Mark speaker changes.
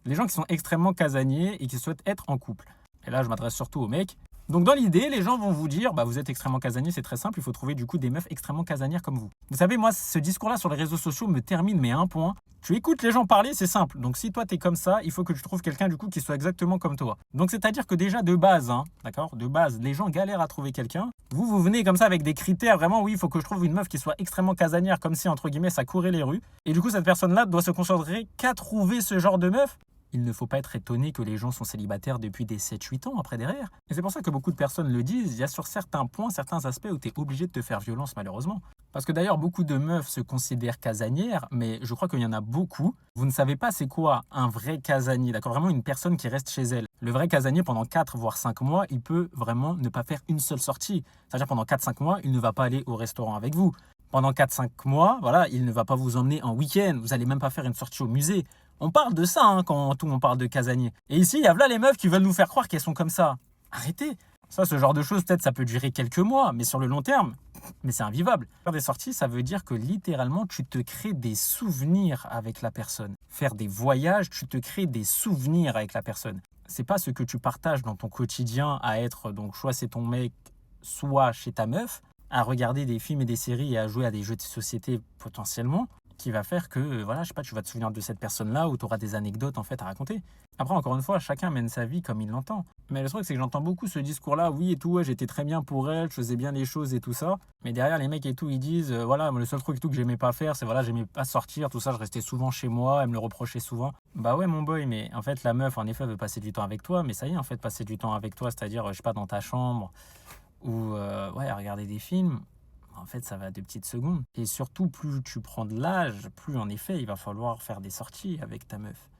Speaker 1: Les gens qui sont extrêmement casaniers et qui souhaitent être en couple. Et là, je m'adresse surtout aux mecs. Donc dans l'idée, les gens vont vous dire, vous êtes extrêmement casanier, c'est très simple, il faut trouver du coup des meufs extrêmement casanières comme vous. Vous savez, moi, ce discours-là sur les réseaux sociaux me termine, mais à un point. Tu écoutes les gens parler, c'est simple. Donc si toi, t'es comme ça, il faut que tu trouves quelqu'un du coup qui soit exactement comme toi. Donc c'est-à-dire que déjà de base, d'accord, de base, les gens galèrent à trouver quelqu'un. Vous venez comme ça avec des critères, vraiment, oui, il faut que je trouve une meuf qui soit extrêmement casanière, comme si, entre guillemets, ça courait les rues. Et du coup, cette personne-là doit se concentrer qu'à trouver ce genre de meuf. Il ne faut pas être étonné que les gens sont célibataires depuis des 7-8 ans après derrière. Et c'est pour ça que beaucoup de personnes le disent, il y a sur certains points, certains aspects où tu es obligé de te faire violence malheureusement. Parce que d'ailleurs, beaucoup de meufs se considèrent casanières, mais je crois qu'il y en a beaucoup. Vous ne savez pas c'est quoi un vrai casanier, d'accord? Vraiment une personne qui reste chez elle. Le vrai casanier, pendant 4 voire 5 mois, il peut vraiment ne pas faire une seule sortie. C'est-à-dire pendant 4-5 mois, il ne va pas aller au restaurant avec vous. Pendant 4-5 mois, voilà, il ne va pas vous emmener en week-end. Vous n'allez même pas faire une sortie au musée. On parle de ça quand on parle de casanier. Et ici, il y a là les meufs qui veulent nous faire croire qu'elles sont comme ça. Arrêtez. Ça, ce genre de choses, peut-être ça peut durer quelques mois, mais sur le long terme, mais c'est invivable. Faire des sorties, ça veut dire que littéralement, tu te crées des souvenirs avec la personne. Faire des voyages, tu te crées des souvenirs avec la personne. C'est pas ce que tu partages dans ton quotidien à être, donc soit c'est ton mec, soit chez ta meuf, à regarder des films et des séries et à jouer à des jeux de société potentiellement, qui va faire que, voilà, je sais pas, tu vas te souvenir de cette personne-là ou tu auras des anecdotes en fait à raconter. Après, encore une fois, chacun mène sa vie comme il l'entend. Mais le truc, c'est que j'entends beaucoup ce discours-là, oui et tout, ouais, j'étais très bien pour elle, je faisais bien les choses et tout ça. Mais derrière, les mecs et tout, ils disent, voilà, le seul truc et tout que j'aimais pas faire, c'est voilà, j'aimais pas sortir, tout ça, je restais souvent chez moi, elle me le reprochait souvent. Bah ouais, mon boy, mais en fait, la meuf, en effet, veut passer du temps avec toi, mais ça y est, en fait, passer du temps avec toi, c'est-à-dire, je sais pas, dans ta chambre, ou ouais, à regarder des films. En fait, ça va de petites secondes. Et surtout, plus tu prends de l'âge, plus en effet, il va falloir faire des sorties avec ta meuf.